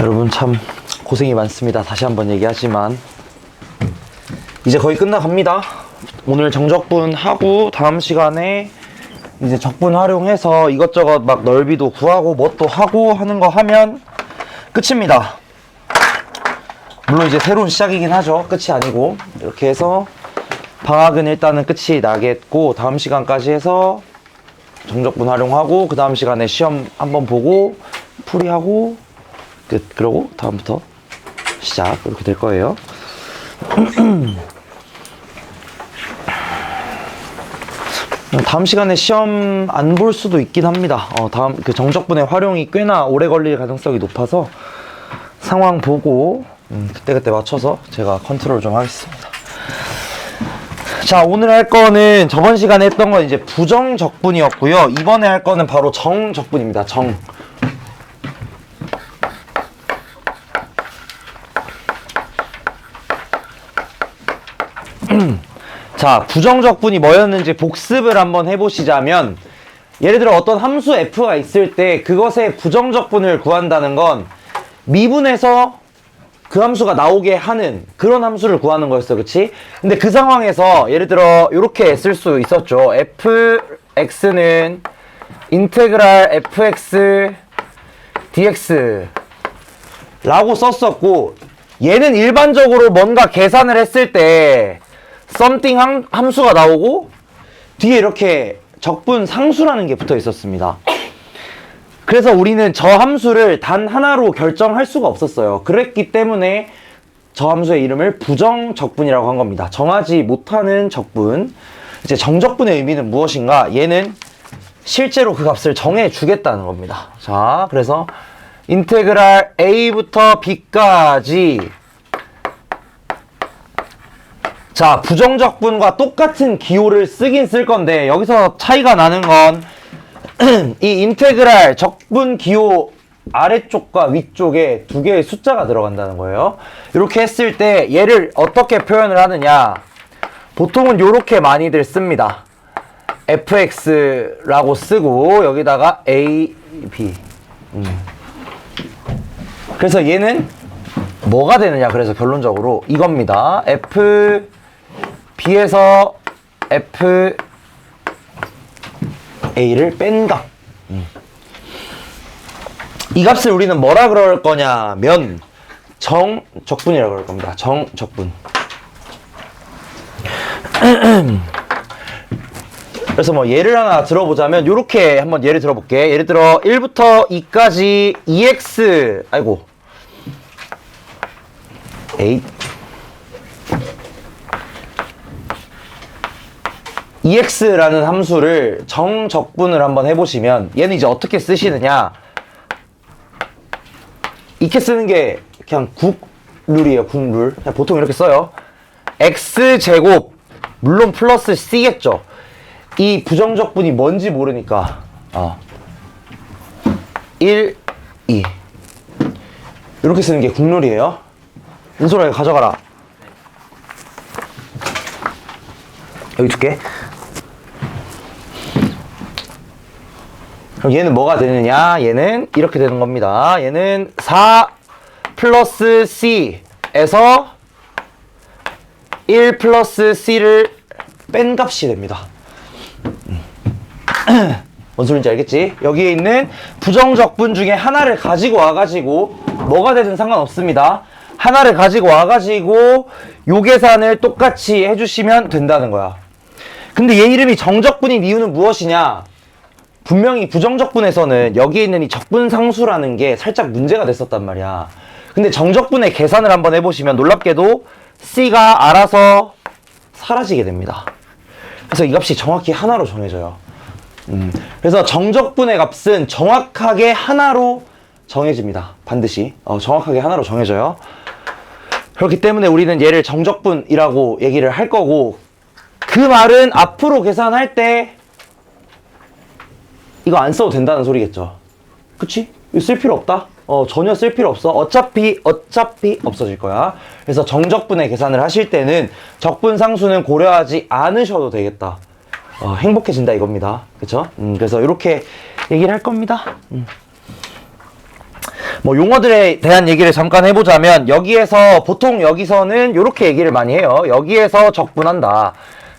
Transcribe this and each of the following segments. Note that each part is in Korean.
여러분 참 고생이 많습니다. 다시 한번 얘기하지만 이제 거의 끝나갑니다. 오늘 정적분 하고 다음 시간에 이제 적분 활용해서 이것저것 막 넓이도 구하고 뭣도 하고 하는 거 하면 끝입니다. 물론 이제 새로운 시작이긴 하죠. 끝이 아니고. 이렇게 해서 방학은 일단은 끝이 나겠고, 다음 시간까지 해서 정적분 활용하고 그 다음 시간에 시험 한번 보고 풀이하고 끝. 그러고 다음부터 시작. 이렇게 될 거예요. 다음 시간에 시험 안 볼 수도 있긴 합니다. 다음 그 정적분의 활용이 꽤나 오래 걸릴 가능성이 높아서 상황 보고 그때그때 맞춰서 제가 컨트롤 좀 하겠습니다. 자, 오늘 할 거는 저번 시간에 했던 건 이제 부정적분이었고요. 이번에 할 거는 바로 정적분입니다. 자, 부정적분이 뭐였는지 복습을 한번 해보시자면, 예를 들어 어떤 함수 f가 있을 때 그것의 부정적분을 구한다는 건 미분에서 그 함수가 나오게 하는 그런 함수를 구하는 거였어. 그치? 근데 그 상황에서 예를 들어 이렇게 쓸 수 있었죠. fx는 인테그랄 fx dx 라고 썼었고, 얘는 일반적으로 뭔가 계산을 했을 때 something 함수가 나오고 뒤에 이렇게 적분 상수라는 게 붙어 있었습니다. 그래서 우리는 저 함수를 단 하나로 결정할 수가 없었어요. 그랬기 때문에 저 함수의 이름을 부정적분이라고 한 겁니다. 정하지 못하는 적분. 이제 정적분의 의미는 무엇인가? 얘는 실제로 그 값을 정해 주겠다는 겁니다. 자, 그래서 인테그랄 a부터 b까지, 자, 부정적분과 똑같은 기호를 쓰긴 쓸 건데, 여기서 차이가 나는 건 이 인테그랄 적분 기호 아래쪽과 위쪽에 두 개의 숫자가 들어간다는 거예요. 이렇게 했을 때 얘를 어떻게 표현을 하느냐, 보통은 이렇게 많이들 씁니다. fx라고 쓰고 여기다가 a, b. 그래서 얘는 뭐가 되느냐, 그래서 결론적으로 이겁니다. f b에서 f a를 뺀 값. 이 값을 우리는 뭐라 그럴 거냐면 정적분이라고 그럴 겁니다. 정적분. 그래서 뭐 예를 하나 들어보자면 요렇게 한번 예를 들어볼게. 예를 들어 1부터 2까지 EX, 아이고, 8 EX라는 함수를 정적분을 한번 해보시면 얘는 이제 어떻게 쓰시느냐, 이렇게 쓰는 게 그냥 국룰이에요. 국룰. 그냥 보통 이렇게 써요. X제곱 물론 플러스 C겠죠. 이 부정적분이 뭔지 모르니까 1, 2 이렇게 쓰는 게 국룰이에요. 은솔아, 이거 가져가라. 여기 줄게. 그럼 얘는 뭐가 되느냐? 얘는 이렇게 되는 겁니다. 얘는 4 플러스 C에서 1 플러스 C를 뺀 값이 됩니다. 뭔 소린지 알겠지? 여기에 있는 부정적분 중에 하나를 가지고 와가지고 뭐가 되든 상관없습니다. 하나를 가지고 와가지고 요 계산을 똑같이 해주시면 된다는 거야. 근데 얘 이름이 정적분인 이유는 무엇이냐? 분명히 부정적분에서는 여기에 있는 이 적분상수라는 게 살짝 문제가 됐었단 말이야. 근데 정적분의 계산을 한번 해보시면 놀랍게도 C가 알아서 사라지게 됩니다. 그래서 이 값이 정확히 하나로 정해져요. 그래서 정적분의 값은 정확하게 하나로 정해집니다. 반드시 정확하게 하나로 정해져요. 그렇기 때문에 우리는 얘를 정적분이라고 얘기를 할 거고, 그 말은 앞으로 계산할 때 이거 안 써도 된다는 소리겠죠. 그치? 이거 쓸 필요 없다? 전혀 쓸 필요 없어. 어차피 없어질 거야. 그래서 정적분의 계산을 하실 때는 적분상수는 고려하지 않으셔도 되겠다. 행복해진다 이겁니다. 그쵸? 그래서 이렇게 얘기를 할 겁니다. 뭐 용어들에 대한 얘기를 잠깐 해보자면 여기에서 보통 여기서는 이렇게 얘기를 많이 해요. 여기에서 적분한다.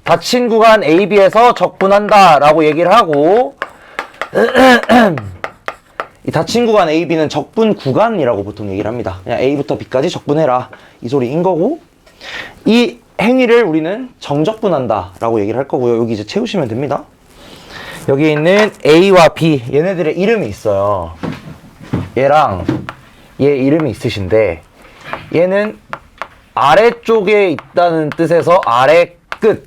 닫힌 구간 AB에서 적분한다 라고 얘기를 하고 이 닫힌 구간 AB는 적분 구간이라고 보통 얘기를 합니다. 그냥 A부터 B까지 적분해라 이 소리인 거고 이 행위를 우리는 정적분한다 라고 얘기를 할 거고요. 여기 이제 채우시면 됩니다. 여기 있는 A와 B 얘네들의 이름이 있어요. 얘랑 얘 이름이 있으신데 얘는 아래쪽에 있다는 뜻에서 아래 끝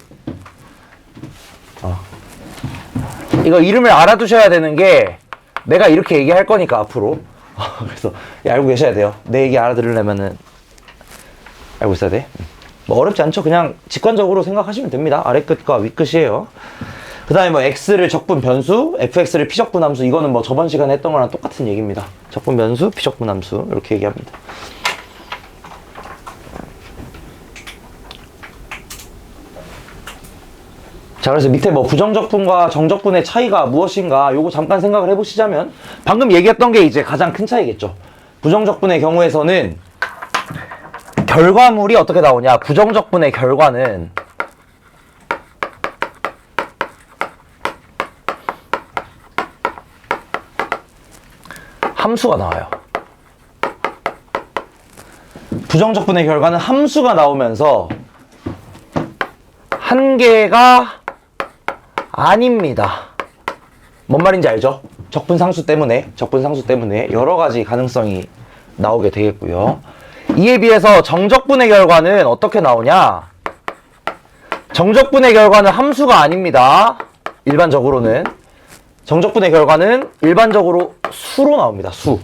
이거 이름을 알아두셔야 되는 게 내가 이렇게 얘기할 거니까 앞으로 그래서 알고 계셔야 돼요. 내 얘기 알아들으려면은 알고 있어야 돼. 뭐 어렵지 않죠? 그냥 직관적으로 생각하시면 됩니다. 아래 끝과 위 끝이에요. 그 다음에 뭐 x를 적분 변수, fx를 피적분 함수 이거는 뭐 저번 시간에 했던 거랑 똑같은 얘기입니다. 적분 변수, 피적분 함수 이렇게 얘기합니다. 자, 그래서 밑에 뭐 부정적분과 정적분의 차이가 무엇인가 요거 잠깐 생각을 해보시자면 방금 얘기했던 게 이제 가장 큰 차이겠죠. 부정적분의 경우에서는 결과물이 어떻게 나오냐. 부정적분의 결과는 함수가 나와요. 부정적분의 결과는 함수가 나오면서 한 개가 아닙니다. 뭔 말인지 알죠? 적분상수 때문에 여러 가지 가능성이 나오게 되겠고요. 이에 비해서 정적분의 결과는 어떻게 나오냐? 정적분의 결과는 함수가 아닙니다. 일반적으로는. 정적분의 결과는 일반적으로 수로 나옵니다. 수.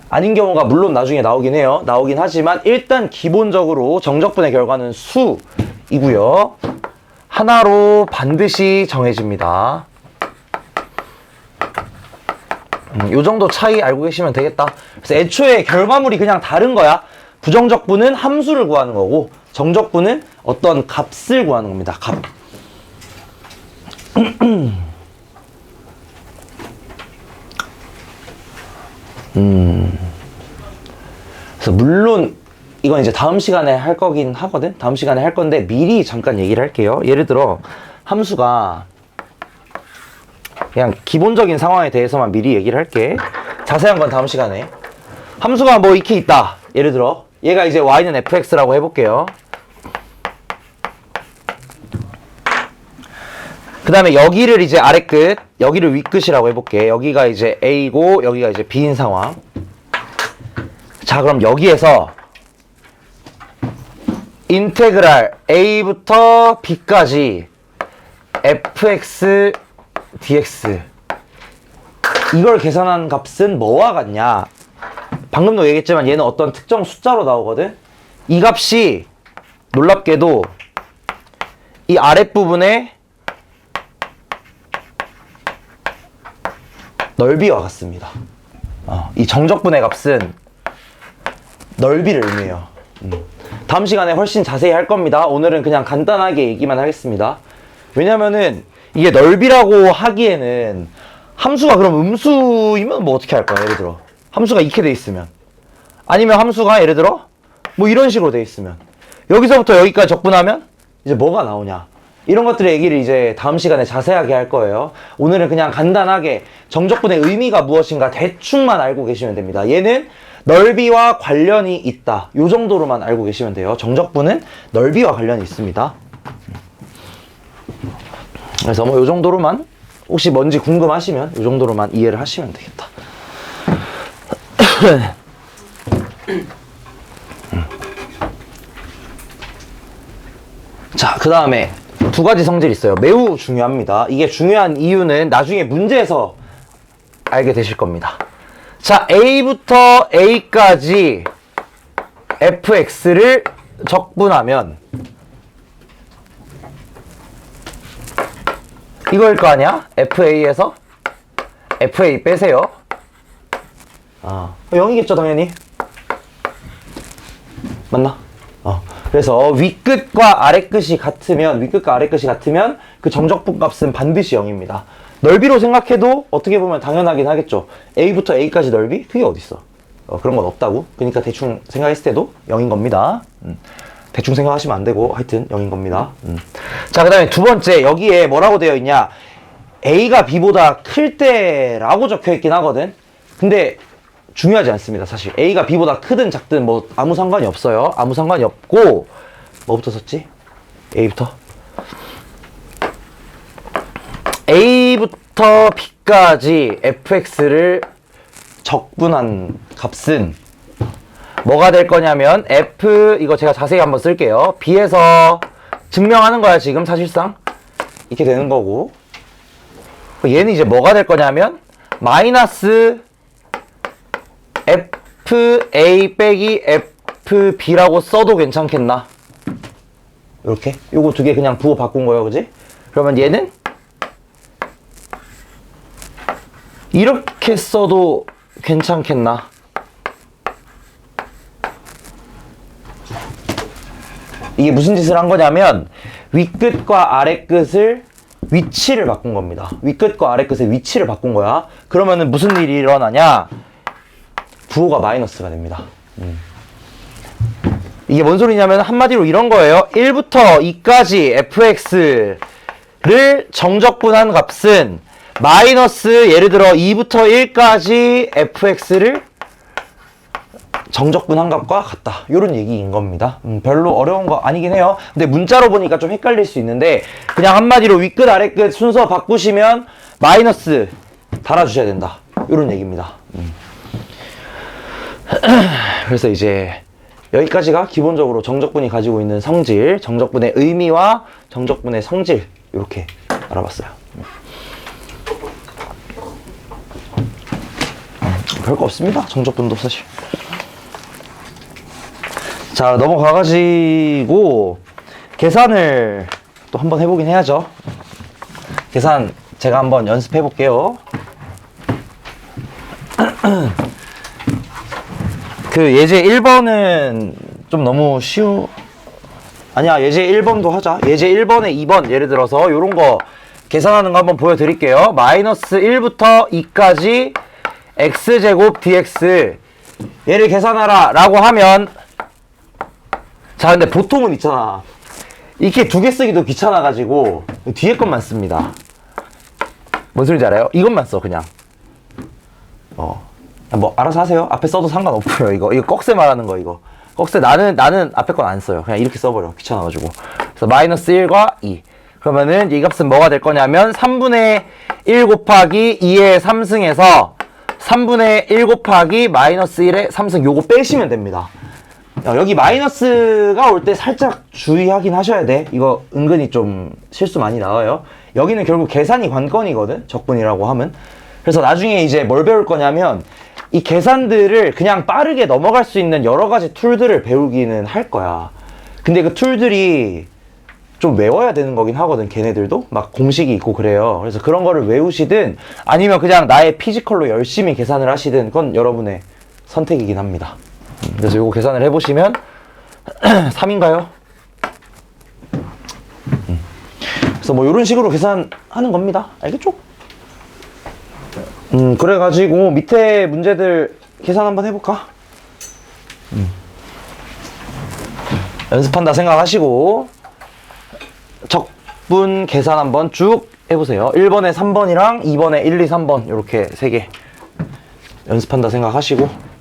아닌 경우가 물론 나중에 나오긴 해요. 나오긴 하지만 일단 기본적으로 정적분의 결과는 수이고요. 하나로 반드시 정해집니다. 요 정도 차이 알고 계시면 되겠다. 그래서 애초에 결과물이 그냥 다른 거야. 부정적분은 함수를 구하는 거고 정적분은 어떤 값을 구하는 겁니다. 값. 그래서 물론 이건 이제 다음 시간에 할 거긴 하거든. 다음 시간에 할 건데 미리 잠깐 얘기를 할게요. 예를 들어 함수가 그냥 기본적인 상황에 대해서만 미리 얘기를 할게. 자세한 건 다음 시간에. 함수가 뭐 이렇게 있다. 예를 들어 얘가 이제 y는 fx라고 해볼게요. 그 다음에 여기를 이제 아래 끝, 여기를 위 끝이라고 해볼게. 여기가 이제 a고 여기가 이제 b인 상황. 자, 그럼 여기에서 인테그랄 a부터 b까지 fx dx 이걸 계산한 값은 뭐와 같냐? 방금도 얘기했지만 얘는 어떤 특정 숫자로 나오거든. 이 값이 놀랍게도 이 아랫부분에 넓이와 같습니다. 이 정적분의 값은 넓이를 의미해요. 다음 시간에 훨씬 자세히 할 겁니다. 오늘은 그냥 간단하게 얘기만 하겠습니다. 왜냐면은 이게 넓이라고 하기에는 함수가 그럼 음수이면 뭐 어떻게 할 거야? 예를 들어 함수가 이렇게 돼 있으면, 아니면 함수가 예를 들어 뭐 이런 식으로 돼 있으면, 여기서부터 여기까지 적분하면 이제 뭐가 나오냐, 이런 것들의 얘기를 이제 다음 시간에 자세하게 할 거예요. 오늘은 그냥 간단하게 정적분의 의미가 무엇인가 대충만 알고 계시면 됩니다. 얘는 넓이와 관련이 있다, 요 정도로만 알고 계시면 돼요. 정적분은 넓이와 관련이 있습니다. 그래서 뭐 요 정도로만, 혹시 뭔지 궁금하시면 요 정도로만 이해를 하시면 되겠다. 자, 그 다음에 두 가지 성질이 있어요. 매우 중요합니다. 이게 중요한 이유는 나중에 문제에서 알게 되실 겁니다. 자, A부터 A까지 fx를 적분하면 이거일 거 아니야? FA에서 FA 빼세요. 0이겠죠 당연히. 맞나? 그래서 윗끝과 아래끝이 같으면 그 정적분 값은 반드시 0입니다. 넓이로 생각해도 어떻게 보면 당연하긴 하겠죠. A부터 A까지 넓이? 그게 어딨어. 그런 건 없다고. 그러니까 대충 생각했을 때도 0인 겁니다. 대충 생각하시면 안 되고 하여튼 0인 겁니다. 자, 그 다음에 두 번째, 여기에 뭐라고 되어 있냐, A가 B보다 클 때라고 적혀 있긴 하거든. 근데 중요하지 않습니다. 사실 A가 B보다 크든 작든 뭐 아무 상관이 없어요. 아무 상관이 없고, 뭐부터 썼지? A부터 B까지 fx를 적분한 값은 뭐가 될 거냐면, f, 이거 제가 자세히 한번 쓸게요. B에서 증명하는 거야 지금 사실상. 이렇게 되는 거고, 얘는 이제 뭐가 될 거냐면 마이너스 fa 빼기 fb라고 써도 괜찮겠나? 이렇게 요거 두 개 그냥 부호 바꾼 거예요, 그지? 그러면 얘는 이렇게 써도 괜찮겠나? 이게 무슨 짓을 한 거냐면 윗끝과 아래끝을 위치를 바꾼 겁니다. 윗끝과 아래끝의 위치를 바꾼 거야. 그러면은 무슨 일이 일어나냐? 부호가 마이너스가 됩니다. 이게 뭔 소리냐면 한마디로 이런 거예요. 1부터 2까지 fx를 정적분한 값은 마이너스, 예를 들어 2부터 1까지 fx를 정적분한 값과 같다. 이런 얘기인 겁니다. 별로 어려운 거 아니긴 해요. 근데 문자로 보니까 좀 헷갈릴 수 있는데, 그냥 한마디로 윗끝 아래끝 순서 바꾸시면 마이너스 달아주셔야 된다. 이런 얘기입니다. 그래서 이제 여기까지가 기본적으로 정적분이 가지고 있는 성질, 정적분의 의미와 정적분의 성질, 이렇게 알아봤어요. 별거 없습니다. 정적분도 사실. 자, 넘어가가지고 계산을 또 한번 해보긴 해야죠. 계산 제가 한번 연습해 볼게요. 그 예제 1번은 좀 너무 아니야, 예제 1번도 하자. 예제 1번에 2번 예를 들어서 요런 거 계산하는 거 한번 보여드릴게요. 마이너스 1부터 2까지 x제곱 dx 얘를 계산하라 라고 하면, 자, 근데 보통은 있잖아, 이렇게 두 개 쓰기도 귀찮아가지고 뒤에 것만 씁니다. 뭔 소리인지 알아요? 이것만 써 그냥. 뭐 알아서 하세요. 앞에 써도 상관없고요. 이거 꺽쇠 말하는 거. 이거 꺽쇠 나는 앞에 건 안 써요. 그냥 이렇게 써버려. 귀찮아가지고. 그래서 마이너스 1과 2. 그러면은 이 값은 뭐가 될 거냐면 3분의 1 곱하기 2의 3승에서 3분의 1 곱하기 마이너스 1의 3승, 요거 빼시면 됩니다. 여기 마이너스가 올 때 살짝 주의하긴 하셔야 돼. 이거 은근히 좀 실수 많이 나와요. 여기는 결국 계산이 관건이거든, 적분이라고 하면. 그래서 나중에 이제 뭘 배울 거냐면 이 계산들을 그냥 빠르게 넘어갈 수 있는 여러 가지 툴들을 배우기는 할 거야. 근데 그 툴들이 좀 외워야 되는 거긴 하거든. 걔네들도 막 공식이 있고 그래요. 그래서 그런 거를 외우시든 아니면 그냥 나의 피지컬로 열심히 계산을 하시든 그건 여러분의 선택이긴 합니다. 그래서 요거 계산을 해보시면 3인가요? 그래서 뭐 이런 식으로 계산하는 겁니다. 알겠죠? 그래가지고 밑에 문제들 계산 한번 해볼까? 연습한다 생각하시고 적분 계산 한번 쭉 해보세요. 1번에 3번이랑 2번에 1, 2, 3번 이렇게 3개 연습한다 생각하시고,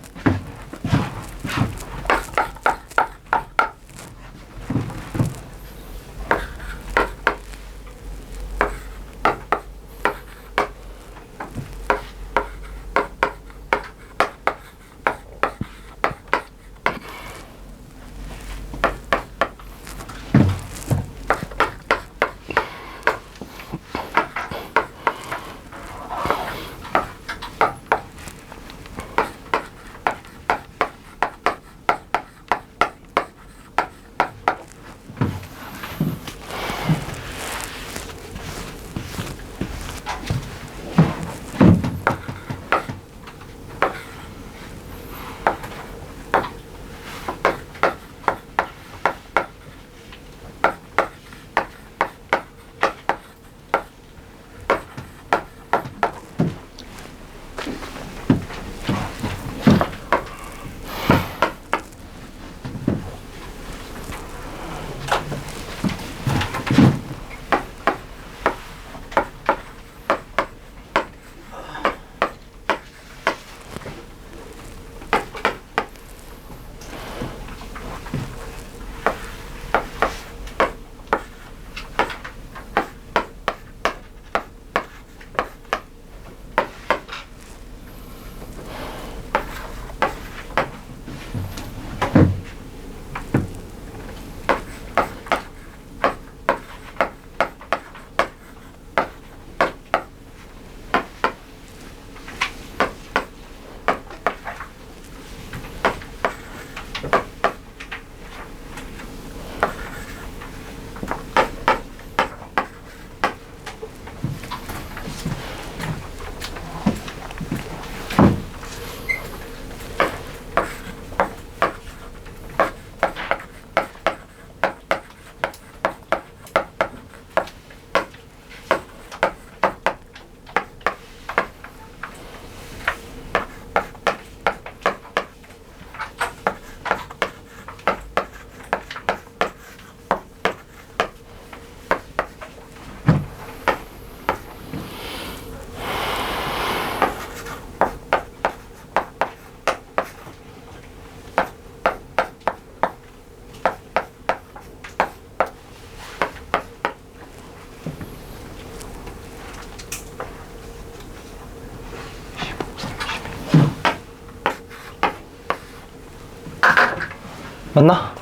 맞나?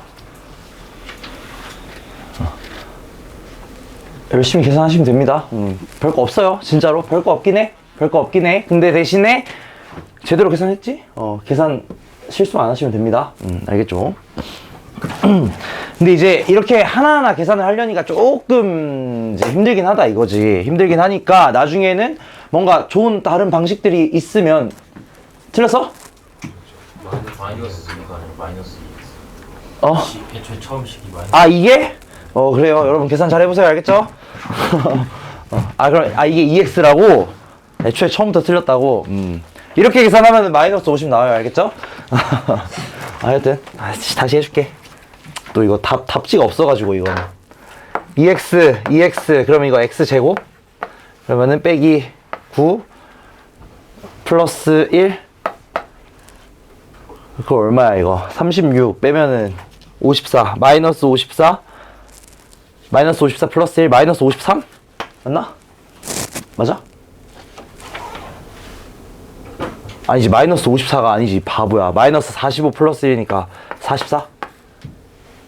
열심히 계산하시면 됩니다. 별거 없어요. 진짜로. 별거 없긴 해. 별거 없긴 해. 근데 대신에 제대로 계산했지? 계산 실수 안 하시면 됩니다. 알겠죠? 근데 이제 이렇게 하나하나 계산을 하려니까 조금 이제 힘들긴 하다 이거지. 힘들긴 하니까 나중에는 뭔가 좋은 다른 방식들이 있으면. 틀렸어? 마이너스 2가 아니라 마이너스 2. 애초에 처음 식이 마이너스. 아, 이게? 그래요. 여러분 계산 잘 해보세요. 알겠죠? 그럼, 이게 EX라고? 애초에 처음부터 틀렸다고? 이렇게 계산하면 마이너스 50 나와요. 알겠죠? 하여튼, 다시 해줄게. 또 이거 답지가 없어가지고, 이거는. EX. 그럼 이거 X제곱? 그러면은 빼기 9 플러스 1. 그거 얼마야, 이거? 36 빼면은 54. 마이너스 54. 마이너스 54 플러스 1. 마이너스 53? 맞나? 맞아? 아니지, 마이너스 54가 아니지, 바보야. 마이너스 45 플러스 1이니까 44?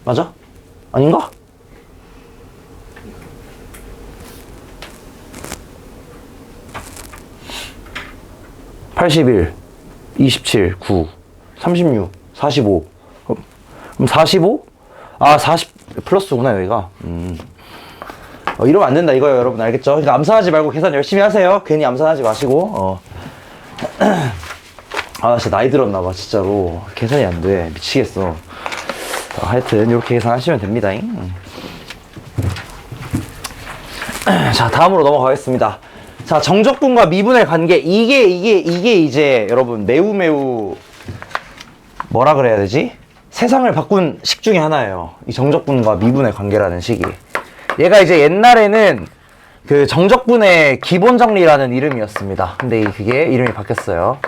맞아? 아닌가? (81) 27 9 36 45 그럼 45? 40 플러스구나 여기가. 이러면 안 된다 이거예요 여러분. 알겠죠? 그러니까 암산하지 말고 계산 열심히 하세요. 괜히 암산하지 마시고. 진짜 나이 들었나봐 진짜로. 계산이 안 돼. 미치겠어. 하여튼 이렇게 계산하시면 됩니다. 자, 다음으로 넘어가겠습니다. 자, 정적분과 미분의 관계. 이게 이제 여러분 매우 뭐라 그래야 되지? 세상을 바꾼 식 중에 하나예요. 이 정적분과 미분의 관계라는 식이. 얘가 이제 옛날에는 그 정적분의 기본 정리라는 이름이었습니다. 근데 그게 이름이 바뀌었어요.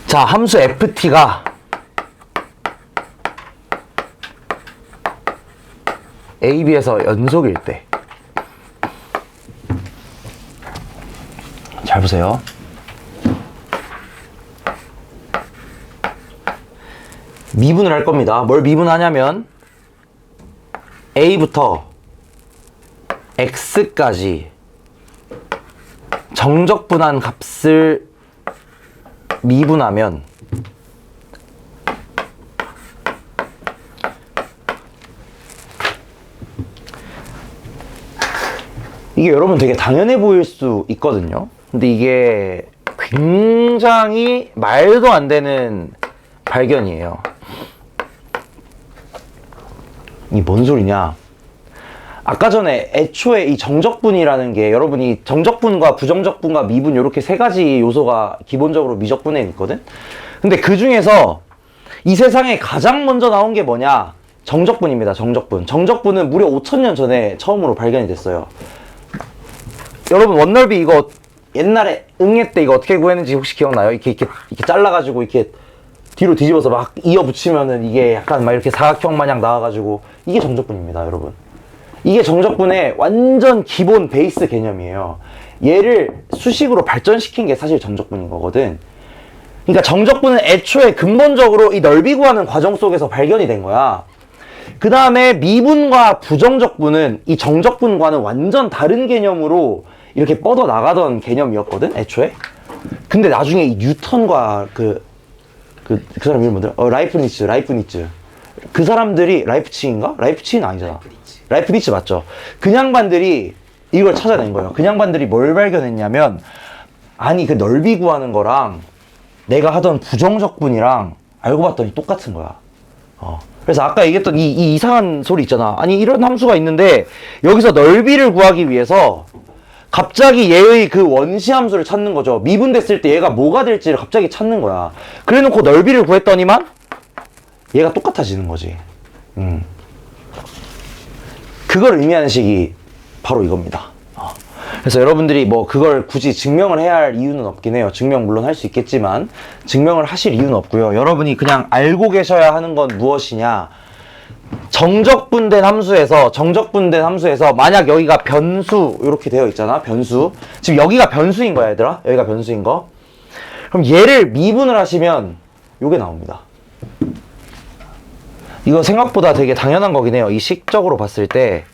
자, 함수 ft가 a, b에서 연속일 때. 잘 보세요. 미분을 할 겁니다. 뭘 미분하냐면 a부터 x까지 정적분한 값을 미분하면 이게 여러분 되게 당연해 보일 수 있거든요. 근데 이게 굉장히 말도 안 되는 발견이에요. 이 뭔 소리냐? 아까 전에 애초에 이 정적분이라는 게 여러분이 정적분과 부정적분과 미분 이렇게 세 가지 요소가 기본적으로 미적분에 있거든? 근데 그 중에서 이 세상에 가장 먼저 나온 게 뭐냐? 정적분입니다. 정적분. 정적분은 무려 5,000년 전에 처음으로 발견이 됐어요. 여러분 원넓이 이거 옛날에 응애 때 이거 어떻게 구했는지 혹시 기억나요? 이렇게 잘라가지고 이렇게 뒤로 뒤집어서 막 이어 붙이면은 이게 약간 막 이렇게 사각형 마냥 나와가지고 이게 정적분입니다, 여러분. 이게 정적분의 완전 기본 베이스 개념이에요. 얘를 수식으로 발전시킨 게 사실 정적분인 거거든. 그러니까 정적분은 애초에 근본적으로 이 넓이 구하는 과정 속에서 발견이 된 거야. 그 다음에 미분과 부정적분은 이 정적분과는 완전 다른 개념으로 이렇게 뻗어 나가던 개념이었거든, 애초에. 근데 나중에 이 뉴턴과 그 사람 이름 뭐더라? 라이프니츠. 그 사람들이, 라이프치히인가? 라이프치히는 아니잖아. 라이프니츠 맞죠? 그 양반들이 이걸 찾아낸 거예요. 그 양반들이 뭘 발견했냐면, 아니, 그 넓이 구하는 거랑 내가 하던 부정적분이랑 알고 봤더니 똑같은 거야. 그래서 아까 얘기했던 이 이상한 소리 있잖아. 아니, 이런 함수가 있는데, 여기서 넓이를 구하기 위해서 갑자기 얘의 그 원시 함수를 찾는 거죠. 미분됐을 때 얘가 뭐가 될지를 갑자기 찾는 거야. 그래 놓고 넓이를 구했더니만 얘가 똑같아지는 거지. 그걸 의미하는 식이 바로 이겁니다. 그래서 여러분들이 뭐 그걸 굳이 증명을 해야 할 이유는 없긴 해요. 증명 물론 할 수 있겠지만 증명을 하실 이유는 없고요. 여러분이 그냥 알고 계셔야 하는 건 무엇이냐? 정적분된 함수에서 만약 여기가 변수 이렇게 되어 있잖아. 변수. 지금 여기가 변수인 거야, 얘들아. 여기가 변수인 거. 그럼 얘를 미분을 하시면 요게 나옵니다. 이거 생각보다 되게 당연한 거긴 해요. 이 식적으로 봤을 때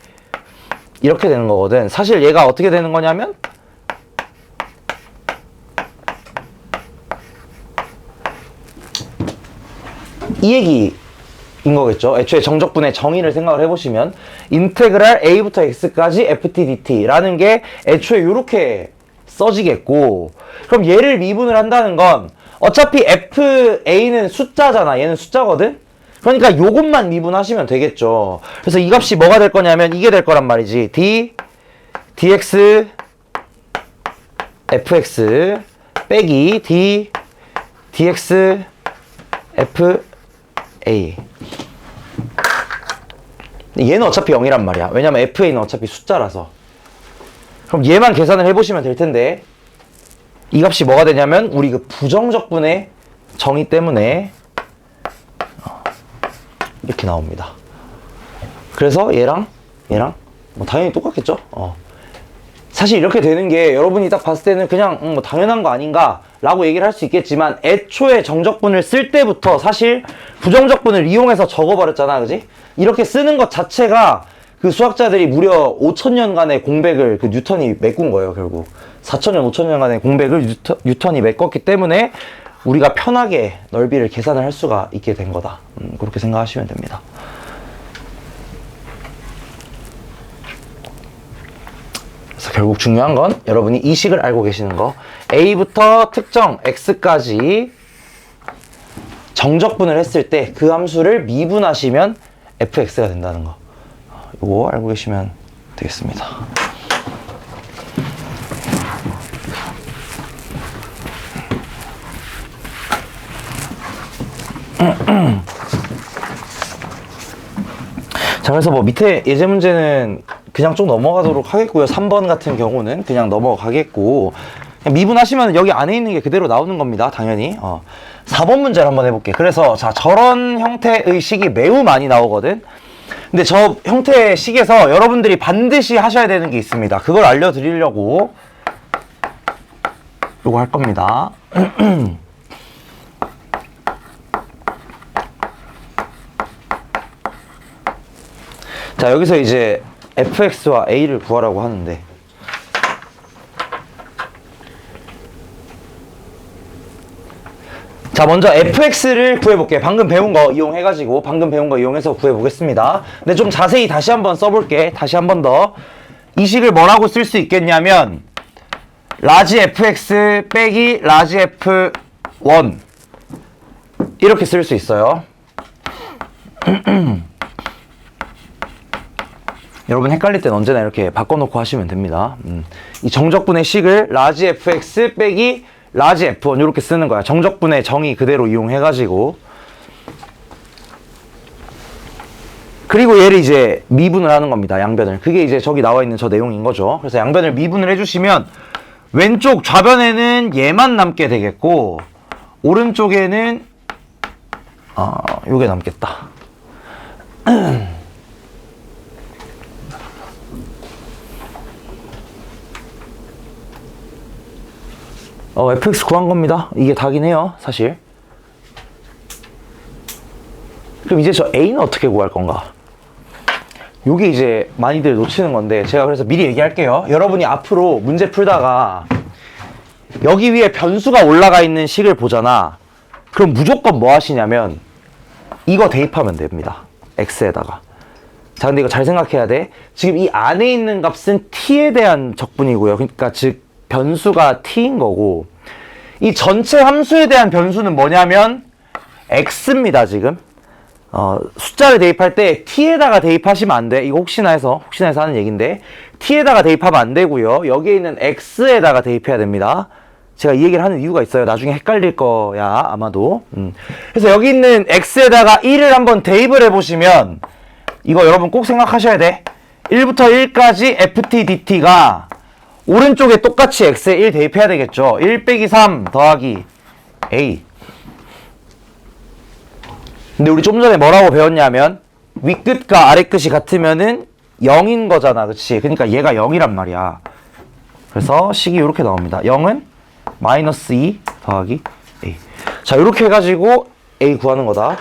이렇게 되는 거거든. 사실 얘가 어떻게 되는 거냐면 이 얘기인 거겠죠. 애초에 정적분의 정의를 생각을 해보시면 인테그랄 a부터 x까지 ftdt라는 게 애초에 이렇게 써지겠고, 그럼 얘를 미분을 한다는 건 어차피 fa는 숫자잖아. 얘는 숫자거든. 그러니까 요것만 미분하시면 되겠죠. 그래서 이 값이 뭐가 될 거냐면 이게 될 거란 말이지. dx fx 빼기 dx f a. 얘는 어차피 0이란 말이야. 왜냐면 fa는 어차피 숫자라서. 그럼 얘만 계산을 해보시면 될 텐데, 이 값이 뭐가 되냐면 우리 그 부정적분의 정의 때문에 이렇게 나옵니다. 그래서 얘랑 뭐 당연히 똑같겠죠. 사실 이렇게 되는 게 여러분이 딱 봤을 때는 그냥 뭐 당연한 거 아닌가 라고 얘기를 할 수 있겠지만, 애초에 정적분을 쓸 때부터 사실 부정적분을 이용해서 적어버렸잖아. 그지? 이렇게 쓰는 것 자체가 그 수학자들이 무려 5,000년간의 공백을 그 뉴턴이 메꾼 거예요. 결국 4,000년, 5,000년간의 공백을 뉴턴이 메꿨기 때문에 우리가 편하게 넓이를 계산을 할 수가 있게 된 거다. 그렇게 생각하시면 됩니다. 그래서 결국 중요한 건 여러분이 이 식을 알고 계시는 거. a부터 특정 x까지 정적분을 했을 때 그 함수를 미분하시면 fx가 된다는 거. 이거 알고 계시면 되겠습니다. 자, 그래서 뭐 밑에 예제 문제는 그냥 좀 넘어가도록 하겠고요. 3번 같은 경우는 그냥 넘어가겠고, 그냥 미분하시면 여기 안에 있는 게 그대로 나오는 겁니다. 당연히. 4번 문제를 한번 해볼게. 그래서 자, 저런 형태의 식이 매우 많이 나오거든. 근데 저 형태의 식에서 여러분들이 반드시 하셔야 되는 게 있습니다. 그걸 알려드리려고 요거 할 겁니다. 자, 여기서 이제 fx와 a를 구하라고 하는데, 자, 먼저 fx를 구해볼게. 방금 배운 거 이용해서 구해보겠습니다. 근데 좀 자세히 다시 한번 써볼게. 다시 한 번 더. 이 식을 뭐라고 쓸 수 있겠냐면 라지 fx 빼기 라지 f1 이렇게 쓸 수 있어요. 여러분 헷갈릴 땐 언제나 이렇게 바꿔놓고 하시면 됩니다. 이 정적분의 식을 라지 fx 빼기 라지 f1 이렇게 쓰는 거야. 정적분의 정의 그대로 이용해가지고. 그리고 얘를 이제 미분을 하는 겁니다. 양변을. 그게 이제 저기 나와 있는 저 내용인 거죠. 그래서 양변을 미분을 해주시면 왼쪽 좌변에는 얘만 남게 되겠고, 오른쪽에는 요게 남겠다. fx 구한 겁니다. 이게 다긴 해요, 사실. 그럼 이제 저 a는 어떻게 구할 건가? 요게 이제 많이들 놓치는 건데, 제가 그래서 미리 얘기할게요. 여러분이 앞으로 문제 풀다가 여기 위에 변수가 올라가 있는 식을 보잖아. 그럼 무조건 뭐 하시냐면 이거 대입하면 됩니다. x에다가. 자, 근데 이거 잘 생각해야 돼. 지금 이 안에 있는 값은 t에 대한 적분이고요. 그러니까 즉 변수가 t인 거고, 이 전체 함수에 대한 변수는 뭐냐면 x입니다. 지금 숫자를 대입할 때 t에다가 대입하시면 안 돼. 이거 혹시나 해서 하는 얘기인데, t에다가 대입하면 안 되고요. 여기에 있는 x에다가 대입해야 됩니다. 제가 이 얘기를 하는 이유가 있어요. 나중에 헷갈릴 거야, 아마도. 그래서 여기 있는 x에다가 1을 한번 대입을 해보시면, 이거 여러분 꼭 생각하셔야 돼. 1부터 1까지 ftdt가 오른쪽에 똑같이 x에 1 대입해야 되겠죠. 1 빼기 3 더하기 a. 근데 우리 좀 전에 뭐라고 배웠냐면 윗끝과 아래끝이 같으면은 0인 거잖아. 그치? 그러니까 얘가 0이란 말이야. 그래서 식이 이렇게 나옵니다. 0은 마이너스 2 더하기 a. 자, 이렇게 해가지고 a 구하는 거다.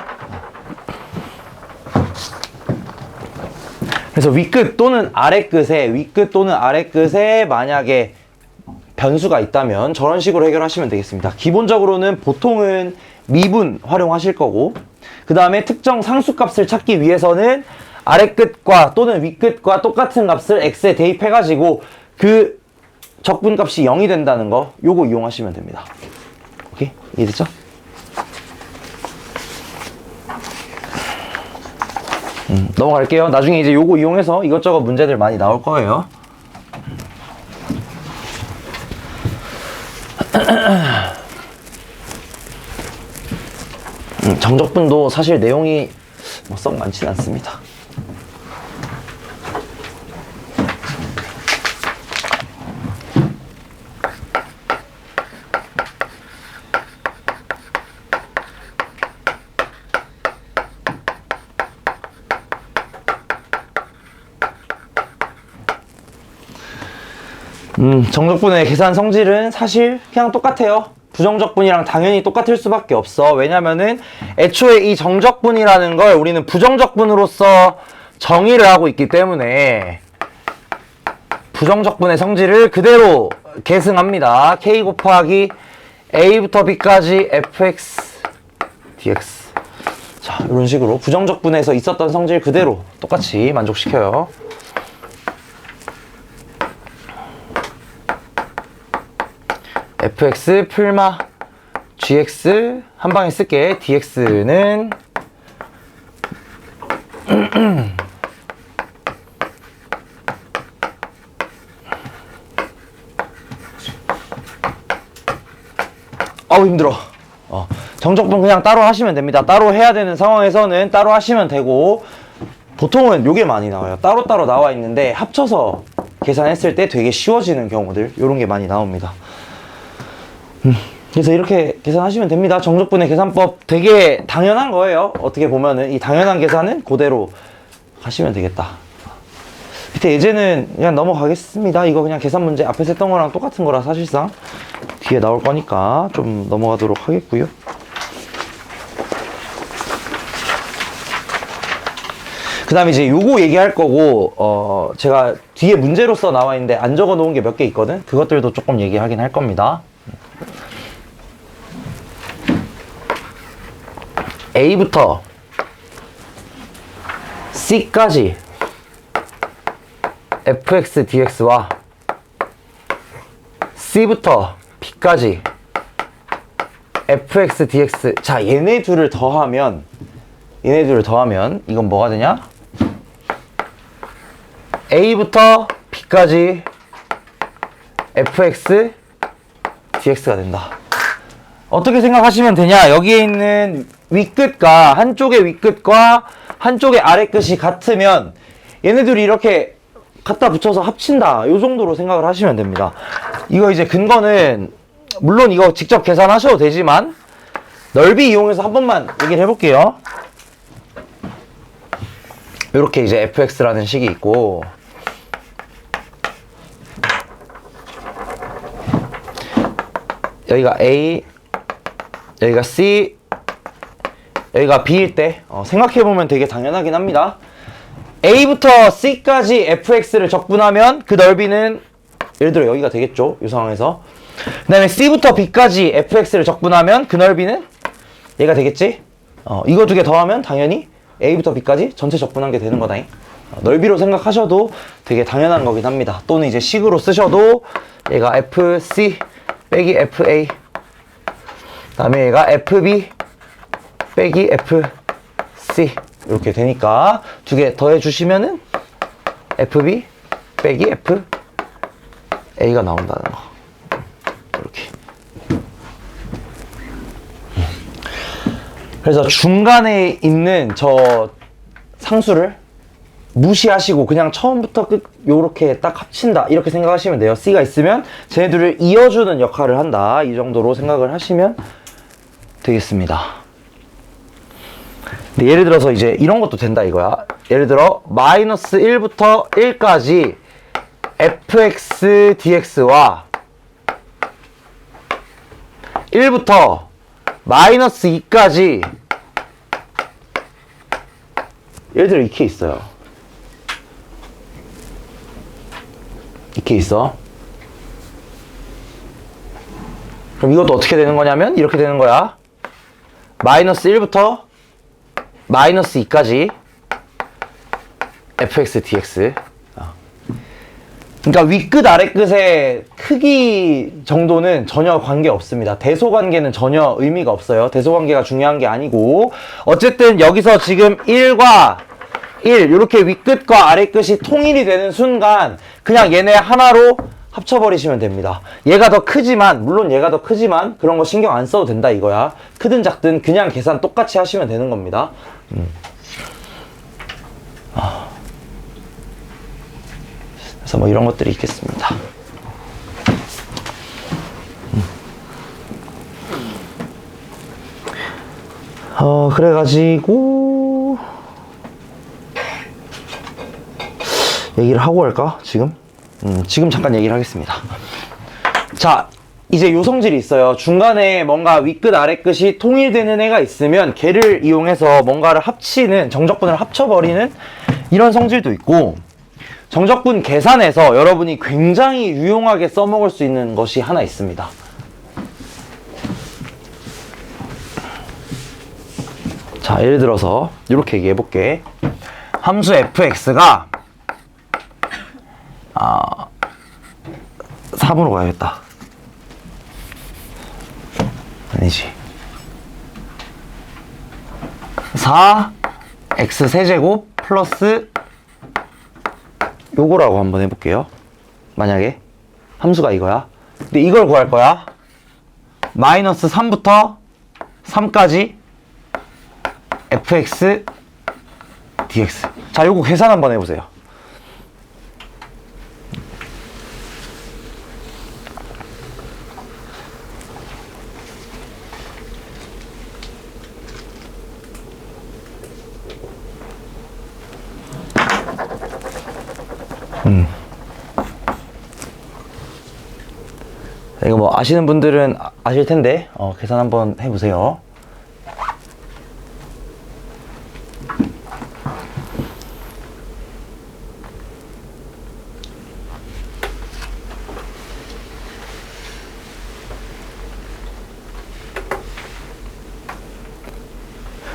그래서 윗끝 또는 아래끝에 만약에 변수가 있다면 저런 식으로 해결하시면 되겠습니다. 기본적으로는 보통은 미분 활용하실 거고, 그 다음에 특정 상수값을 찾기 위해서는 아래끝과 또는 윗끝과 똑같은 값을 x에 대입해가지고 그 적분값이 0이 된다는 거, 요거 이용하시면 됩니다. 오케이? 이해됐죠? 넘어갈게요. 나중에 이제 요거 이용해서 이것저것 문제들 많이 나올 거예요. 정적분도 사실 내용이 뭐 썩 많지는 않습니다. 정적분의 계산 성질은 사실 그냥 똑같아요. 부정적분이랑 당연히 똑같을 수밖에 없어. 왜냐면은 애초에 이 정적분이라는 걸 우리는 부정적분으로서 정의를 하고 있기 때문에 부정적분의 성질을 그대로 계승합니다. k 곱하기 a부터 b까지 fx dx. 자, 이런 식으로 부정적분에서 있었던 성질 그대로 똑같이 만족시켜요. fx 풀마 gx 한 방에 쓸게. dx는 아우 힘들어. 정적분 그냥 따로 하시면 됩니다. 따로 해야 되는 상황에서는 따로 하시면 되고, 보통은 요게 많이 나와요. 따로따로 나와 있는데 합쳐서 계산했을 때 되게 쉬워지는 경우들, 요런 게 많이 나옵니다. 그래서 이렇게 계산하시면 됩니다. 정적분의 계산법 되게 당연한 거예요. 어떻게 보면은 이 당연한 계산은 그대로 하시면 되겠다. 밑에 예제는 그냥 넘어가겠습니다. 이거 그냥 계산 문제 앞에서 했던 거랑 똑같은 거라 사실상 뒤에 나올 거니까 좀 넘어가도록 하겠고요. 그 다음에 이제 요거 얘기할 거고, 제가 뒤에 문제로서 나와 있는데 안 적어 놓은 게 몇 개 있거든. 그것들도 조금 얘기하긴 할 겁니다. A부터 C까지 fx dx와 C부터 B까지 fx dx. 자, 얘네 둘을 더하면 이건 뭐가 되냐? A부터 B까지 fx dx가 된다. 어떻게 생각하시면 되냐? 여기에 있는 한쪽의 윗끝과 한쪽의 아래끝이 같으면 얘네들이 이렇게 갖다 붙여서 합친다. 요 정도로 생각을 하시면 됩니다. 이거 이제 근거는 물론 이거 직접 계산하셔도 되지만 넓이 이용해서 한 번만 얘기를 해볼게요. 이렇게 이제 fx라는 식이 있고, 여기가 a, 여기가 c, 여기가 b일 때 생각해보면 되게 당연하긴 합니다. a부터 c까지 fx를 적분하면 그 넓이는 예를 들어 여기가 되겠죠, 이 상황에서. 그 다음에 c부터 b까지 fx를 적분하면 그 넓이는 얘가 되겠지. 이거 두 개 더하면 당연히 a부터 b까지 전체 적분한 게 되는 거다잉. 넓이로 생각하셔도 되게 당연한 거긴 합니다. 또는 이제 식으로 쓰셔도 얘가 fc 빼기 fa, 그 다음에 얘가 fb 빼기 fc 이렇게 되니까 두 개 더해 주시면은 fb 빼기 fa가 나온다는 거. 이렇게. 그래서 중간에 있는 저 상수를 무시하시고 그냥 처음부터 끝 요렇게 딱 합친다 이렇게 생각하시면 돼요. C가 있으면 쟤네들을 이어주는 역할을 한다, 이 정도로 생각을 하시면 되겠습니다. 근데 예를 들어서 이제 이런 것도 된다 이거야. 예를 들어 마이너스 1부터 1까지 fx dx와 1부터 마이너스 2까지 예를 들어 이렇게 있어요. 이렇게 있어. 그럼 이것도 어떻게 되는 거냐면 이렇게 되는 거야. 마이너스 1부터 마이너스 2까지 fx dx. 그러니까 윗끝 아래끝의 크기 정도는 전혀 관계 없습니다. 대소관계는 전혀 의미가 없어요. 대소관계가 중요한 게 아니고 어쨌든 여기서 지금 1과 1 이렇게 윗끝과 아래끝이 통일이 되는 순간 그냥 얘네 하나로 합쳐버리시면 됩니다. 얘가 더 크지만 물론 얘가 더 크지만 그런 거 신경 안 써도 된다 이거야. 크든 작든 그냥 계산 똑같이 하시면 되는 겁니다. 그래서 뭐 이런 것들이 있겠습니다. 그래가지고 얘기를 하고 갈까 지금? 지금 잠깐 얘기를 하겠습니다. 자, 이제 요 성질이 있어요. 중간에 뭔가 윗끝 아래끝이 통일되는 애가 있으면 걔를 이용해서 뭔가를 합치는, 정적분을 합쳐버리는 이런 성질도 있고, 정적분 계산에서 여러분이 굉장히 유용하게 써먹을 수 있는 것이 하나 있습니다. 자, 예를 들어서 이렇게 얘기해 볼게. 함수 fx가 3으로 가야겠다. 아니지. 4x 세제곱 플러스 요거라고 한번 해볼게요. 만약에 함수가 이거야. 근데 이걸 구할 거야. 마이너스 3부터 3까지 fx dx. 자, 요거 계산 한번 해보세요. 이거 뭐 아시는 분들은 아실 텐데 계산 한번 해보세요.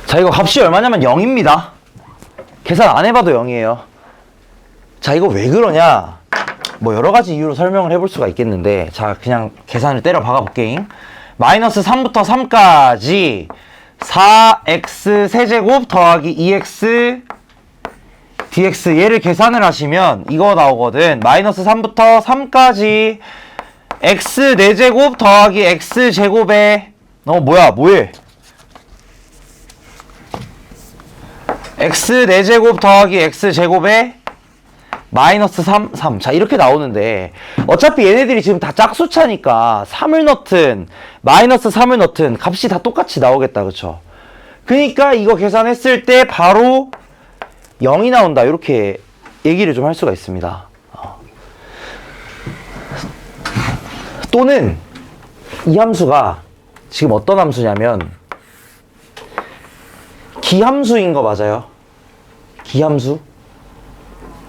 자, 이거 값이 얼마냐면 0입니다. 계산 안 해봐도 0이에요. 자, 이거 왜 그러냐? 뭐 여러 가지 이유로 설명을 해볼 수가 있겠는데, 자, 그냥 계산을 때려 박아 볼게잉. 마이너스 3부터 3까지 4x 세제곱 더하기 2x dx, 얘를 계산을 하시면 이거 나오거든. 마이너스 3부터 3까지 x 4제곱 더하기 x 제곱에 뭐해? x 4제곱 더하기 x 제곱에 마이너스 3. 자, 이렇게 나오는데 어차피 얘네들이 지금 다 짝수차니까 3을 넣든 마이너스 3을 넣든 값이 다 똑같이 나오겠다, 그쵸? 그러니까 이거 계산했을 때 바로 0이 나온다, 이렇게 얘기를 좀 할 수가 있습니다. 또는 이 함수가 지금 어떤 함수냐면 기함수인 거 맞아요? 기함수?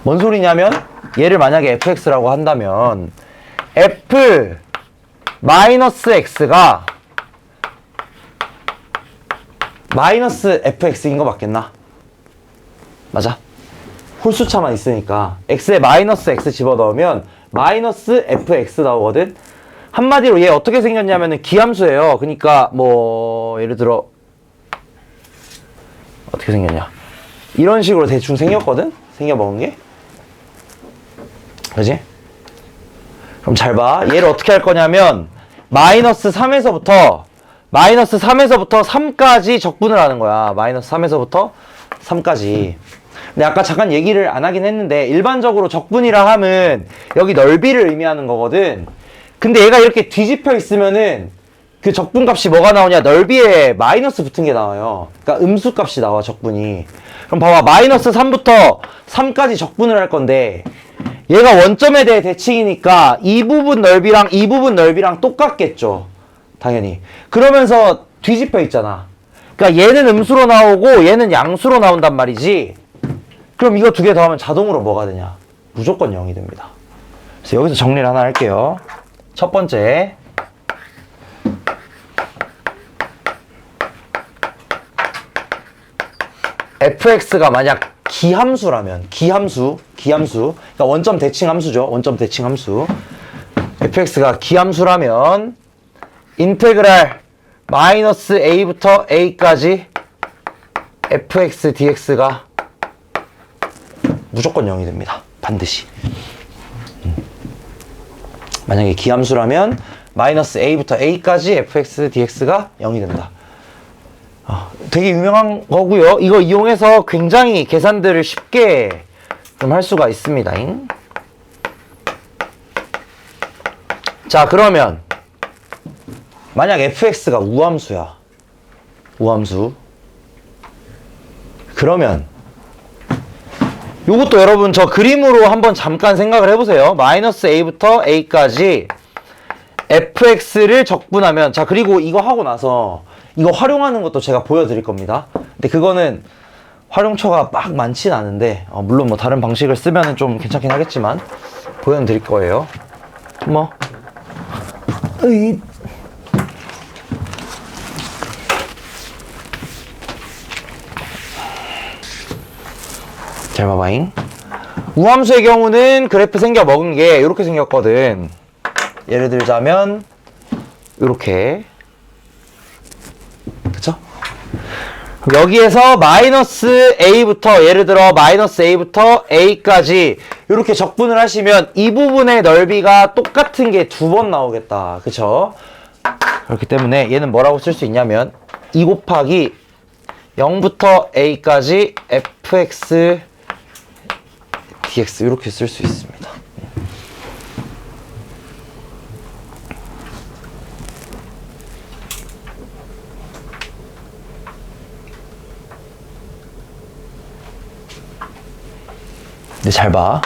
뭔 소리냐면 얘를 만약에 fx라고 한다면 f 마이너스 x가 마이너스 fx인 거 맞겠나? 맞아? 홀수차만 있으니까 x에 마이너스 x 집어넣으면 마이너스 fx 나오거든? 한마디로 얘 어떻게 생겼냐면은 기함수예요. 그러니까 뭐 예를 들어 어떻게 생겼냐, 이런 식으로 대충 생겼거든? 생겨먹은 게. 그지? 그럼 잘 봐. 얘를 어떻게 할 거냐면 마이너스 3에서부터 3까지 적분을 하는 거야. 마이너스 3에서부터 3까지. 근데 아까 잠깐 얘기를 안 하긴 했는데 일반적으로 적분이라 함은 여기 넓이를 의미하는 거거든. 근데 얘가 이렇게 뒤집혀 있으면은 그 적분값이 뭐가 나오냐, 넓이에 마이너스 붙은 게 나와요. 그러니까 음수값이 나와, 적분이. 그럼 봐봐. 마이너스 3부터 3까지 적분을 할 건데 얘가 원점에 대해 대칭이니까 이 부분 넓이랑 이 부분 넓이랑 똑같겠죠. 당연히. 그러면서 뒤집혀 있잖아. 그러니까 얘는 음수로 나오고 얘는 양수로 나온단 말이지. 그럼 이거 두 개 더하면 자동으로 뭐가 되냐? 무조건 0이 됩니다. 그래서 여기서 정리를 하나 할게요. 첫 번째. fx가 만약 기함수라면, 기함수. 그러니까 원점 대칭 함수죠. 원점 대칭 함수. fx가 기함수라면, 인테그랄 마이너스 a부터 a까지 fx dx가 무조건 0이 됩니다. 반드시. 만약에 기함수라면 마이너스 a부터 a까지 fx dx가 0이 된다. 되게 유명한 거고요. 이거 이용해서 굉장히 계산들을 쉽게 좀 할 수가 있습니다. 자, 그러면 만약 fx가 우함수야. 우함수. 그러면 요것도 여러분 저 그림으로 한번 잠깐 생각을 해보세요. 마이너스 a부터 a까지 fx를 적분하면, 자, 그리고 이거 하고 나서 이거 활용하는 것도 제가 보여드릴 겁니다. 근데 그거는 활용처가 막 많진 않은데, 물론 뭐 다른 방식을 쓰면은 좀 괜찮긴 하겠지만 보여드릴 거예요. 잘 봐봐잉. 우함수의 경우는 그래프 생겨 먹은 게 이렇게 생겼거든. 예를 들자면 이렇게, 그쵸? 여기에서 마이너스 a부터, 예를 들어 마이너스 a부터 a까지 이렇게 적분을 하시면 이 부분의 넓이가 똑같은 게 두 번 나오겠다. 그쵸? 그렇기 때문에 얘는 뭐라고 쓸 수 있냐면 2 곱하기 0부터 a까지 fx dx 이렇게 쓸 수 있습니다. 근데 잘 봐.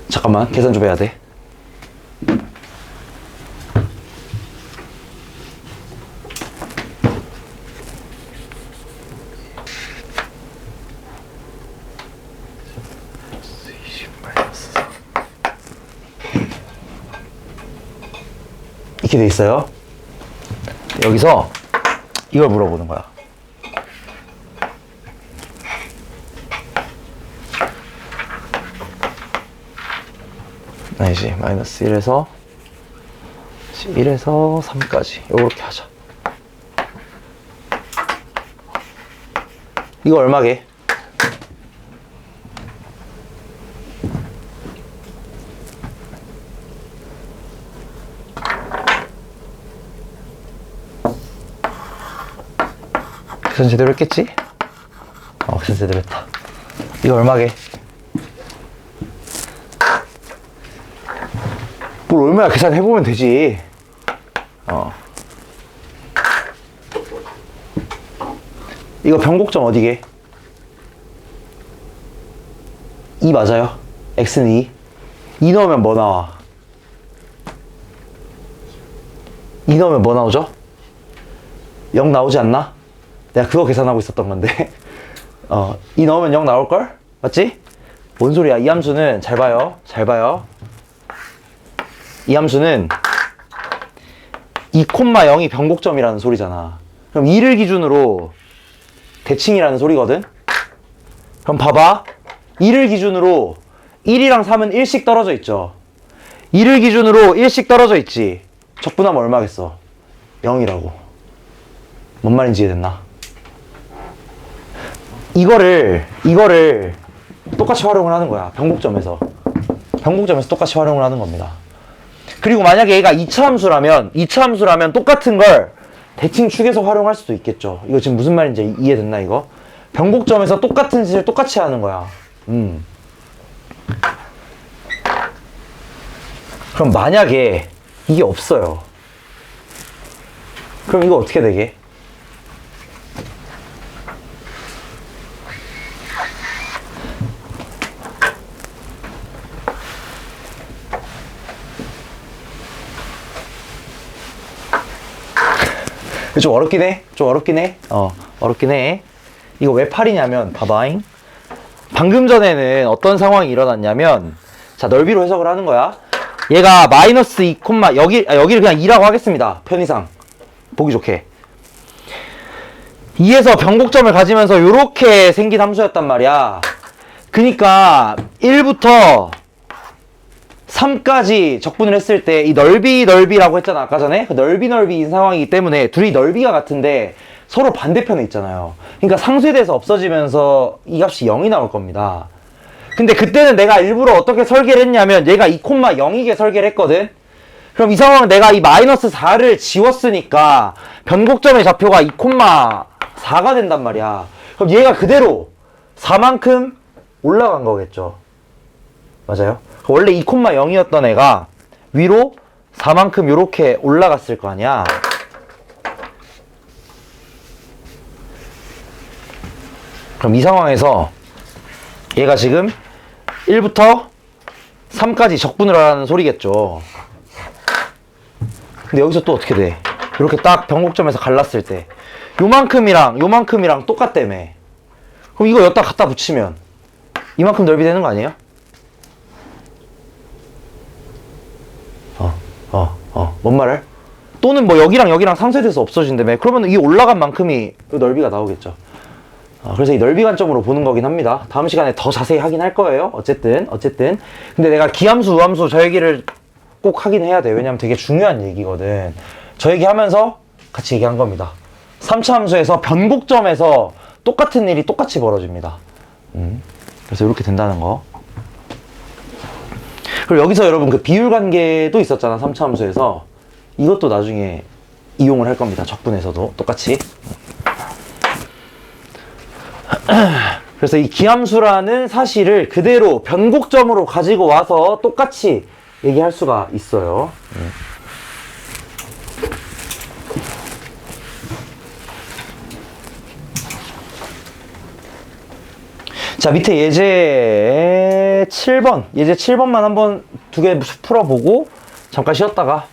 잠깐만, 계산 좀 해야 돼. 이렇게 돼 있어요. 여기서 이걸 물어보는 거야. 아니지, 마이너스 1에서 3까지 요렇게 하자. 이거 얼마게? 계산 제대로 했겠지? 계산 제대로 했다. 이거 얼마게? 뭘 얼마야, 계산해보면 되지. 이거 변곡점 어디게? 2 맞아요? x는 2. 2 넣으면 뭐 나와? 2 넣으면 뭐 나오죠? 0 나오지 않나? 내가 그거 계산하고 있었던 건데. 2 넣으면 0 나올걸? 맞지? 뭔 소리야. 이 함수는, 잘 봐요. 잘 봐요. 이 함수는 2,0이 변곡점이라는 소리잖아. 그럼 2를 기준으로 대칭이라는 소리거든? 그럼 봐봐. 2를 기준으로 1이랑 3은 1씩 떨어져 있죠. 2를 기준으로 1씩 떨어져 있지. 적분하면 얼마겠어? 0이라고. 뭔 말인지 이해됐나? 이거를 똑같이 활용을 하는 거야. 변곡점에서 똑같이 활용을 하는 겁니다. 그리고 만약에 얘가 2차 함수라면 똑같은 걸 대칭 축에서 활용할 수도 있겠죠. 이거 지금 무슨 말인지 이해됐나 이거? 변곡점에서 똑같은 짓을 똑같이 하는 거야. 그럼 만약에 이게 없어요. 그럼 이거 어떻게 되게? 좀 어렵긴 해. 어렵긴 해. 이거 왜 8이냐면, 봐봐잉. 방금 전에는 어떤 상황이 일어났냐면, 자, 넓이로 해석을 하는 거야. 얘가 마이너스 2, 여기를 그냥 2라고 하겠습니다. 편의상. 보기 좋게. 2에서 변곡점을 가지면서 요렇게 생긴 함수였단 말이야. 그니까 1부터 3까지 적분을 했을 때 이 넓이라고 했잖아 아까 전에. 그 넓이인 상황이기 때문에 둘이 넓이가 같은데 서로 반대편에 있잖아요. 그러니까 상수에 대해서 없어지면서 이 값이 0이 나올 겁니다. 근데 그때는 내가 일부러 어떻게 설계를 했냐면 얘가 2,0이게 설계를 했거든. 그럼 이 상황은 내가 이 마이너스 4를 지웠으니까 변곡점의 좌표가 2,4가 된단 말이야. 그럼 얘가 그대로 4만큼 올라간 거겠죠. 맞아요? 원래 2,0이었던 애가 위로 4만큼 요렇게 올라갔을 거 아니야. 그럼 이 상황에서 얘가 지금 1부터 3까지 적분을 하라는 소리겠죠. 근데 여기서 또 어떻게 돼? 이렇게 딱 변곡점에서 갈랐을 때 요만큼이랑 똑같다며. 그럼 이거 여기다 갖다 붙이면 이만큼 넓이 되는 거 아니에요? 뭔 말을? 또는 뭐 여기랑 상쇄돼서 없어진다며. 그러면 이 올라간 만큼이 넓이가 나오겠죠. 그래서 이 넓이 관점으로 보는 거긴 합니다. 다음 시간에 더 자세히 하긴 할 거예요. 어쨌든. 근데 내가 기함수, 우함수 저 얘기를 꼭 하긴 해야 돼. 왜냐면 되게 중요한 얘기거든. 저 얘기하면서 같이 얘기한 겁니다. 3차 함수에서 변곡점에서 똑같은 일이 똑같이 벌어집니다. 그래서 이렇게 된다는 거. 그리고 여기서 여러분 그 비율 관계도 있었잖아. 3차 함수에서. 이것도 나중에 이용을 할 겁니다. 적분에서도 똑같이. 그래서 이 기함수라는 사실을 그대로 변곡점으로 가지고 와서 똑같이 얘기할 수가 있어요. 자, 밑에 예제 7번만 한번 두 개 풀어보고 잠깐 쉬었다가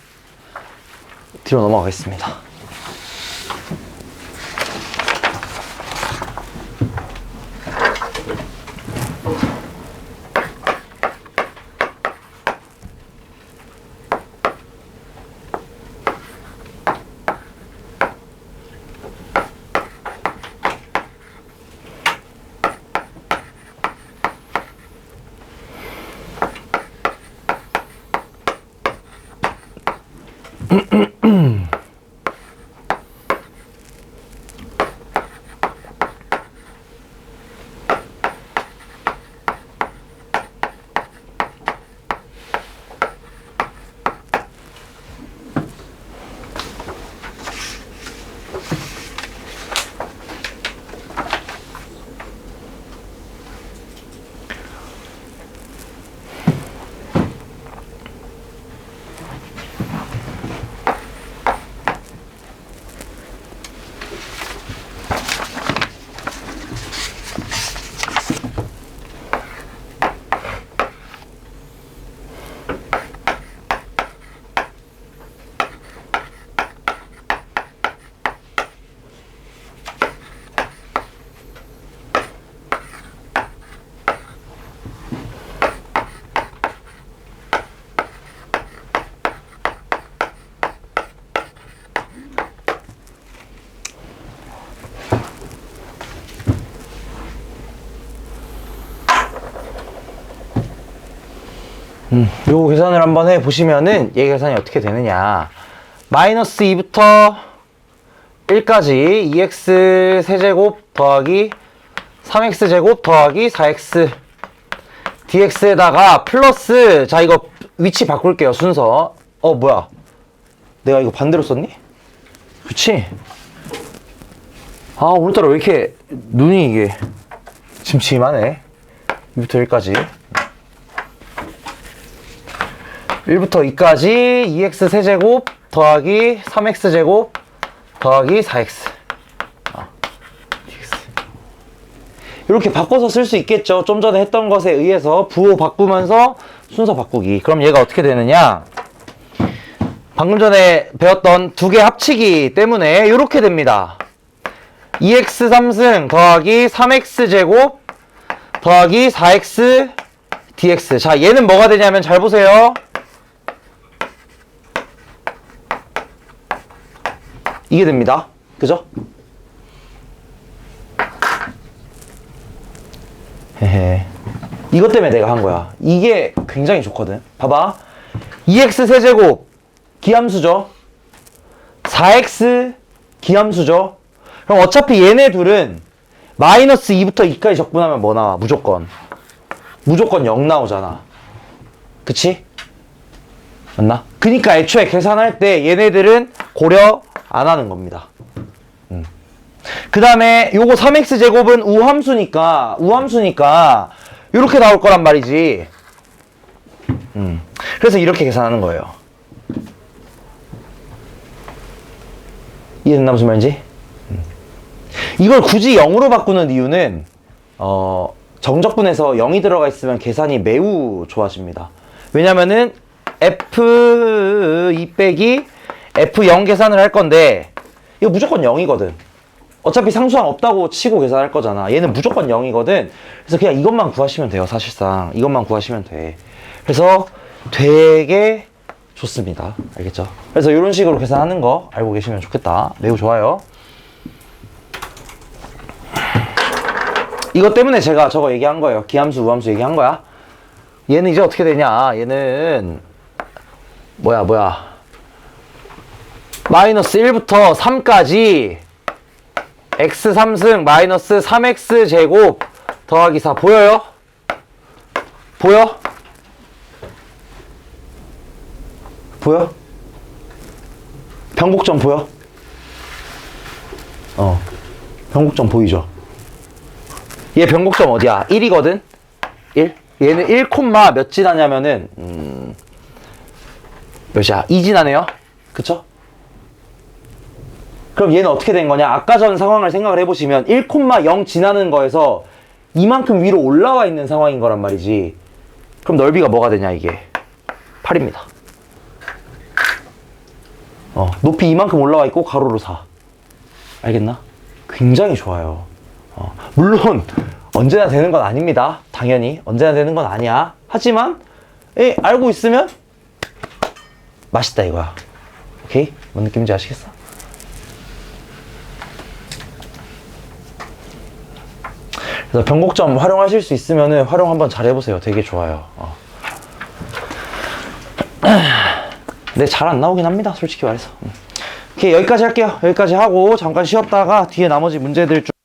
뒤로 넘어가겠습니다. 요 계산을 한번 해보시면은 얘 계산이 어떻게 되느냐. 마이너스 2부터 1까지 2x 세제곱 더하기 3x 제곱 더하기 4x dx에다가 플러스, 자 이거 위치 바꿀게요. 순서. 뭐야, 내가 이거 반대로 썼니? 그치? 오늘따라 왜 이렇게 눈이 이게 침침하네. 2부터 1까지 1부터 2까지 2x 세제곱 더하기 3x 제곱 더하기 4x dx. 이렇게 바꿔서 쓸 수 있겠죠. 좀 전에 했던 것에 의해서 부호 바꾸면서 순서 바꾸기. 그럼 얘가 어떻게 되느냐, 방금 전에 배웠던 두 개 합치기 때문에 이렇게 됩니다. 2x 3승 더하기 3x 제곱 더하기 4x dx. 자, 얘는 뭐가 되냐면 잘 보세요. 이게 됩니다. 그죠? 헤헤. 이것 때문에 내가 한 거야. 이게 굉장히 좋거든. 봐봐. 2x 세제곱 기함수죠. 4x 기함수죠. 그럼 어차피 얘네 둘은 마이너스 2부터 2까지 적분하면 뭐 나와? 무조건 0 나오잖아. 그치? 맞나? 그니까 애초에 계산할 때 얘네들은 고려 안 하는 겁니다. 그 다음에 요거 3x 제곱은 우함수니까 요렇게 나올 거란 말이지. 그래서 이렇게 계산하는 거예요. 이해됐나 무슨 말인지? 이걸 굳이 0으로 바꾸는 이유는 정적분에서 0이 들어가 있으면 계산이 매우 좋아집니다. 왜냐면은 F2 빼기 F0 계산을 할 건데 이거 무조건 0이거든. 어차피 상수항 없다고 치고 계산할 거잖아. 얘는 무조건 0이거든. 그래서 그냥 이것만 구하시면 돼요. 사실상 이것만 구하시면 돼. 그래서 되게 좋습니다. 알겠죠? 그래서 이런 식으로 계산하는 거 알고 계시면 좋겠다. 매우 좋아요. 이것 때문에 제가 저거 얘기한 거예요. 기함수, 우함수 얘기한 거야. 얘는 이제 어떻게 되냐. 얘는 뭐야. 마이너스 1부터 3까지 x 3승 마이너스 3x 제곱 더하기 4. 보여요? 보여? 변곡점 보여? 변곡점 보이죠? 얘 변곡점 어디야? 1이거든? 1? 얘는 1, 몇 지나냐면은 몇이야? 2 지나네요? 그쵸? 그럼 얘는 어떻게 된 거냐? 아까 전 상황을 생각을 해보시면 1,0 지나는 거에서 이만큼 위로 올라와 있는 상황인 거란 말이지. 그럼 넓이가 뭐가 되냐 이게? 8입니다. 높이 이만큼 올라와 있고 가로로 4. 알겠나? 굉장히 좋아요. 물론 언제나 되는 건 아닙니다. 당연히 언제나 되는 건 아니야. 하지만 알고 있으면 맛있다 이거야. 오케이? 뭔 느낌인지 아시겠어? 그래서 변곡점 활용하실 수 있으면은 활용 한번 잘 해보세요. 되게 좋아요. 근데 잘 안 나오긴 합니다. 솔직히 말해서. 오케이, 여기까지 할게요. 여기까지 하고 잠깐 쉬었다가 뒤에 나머지 문제들 좀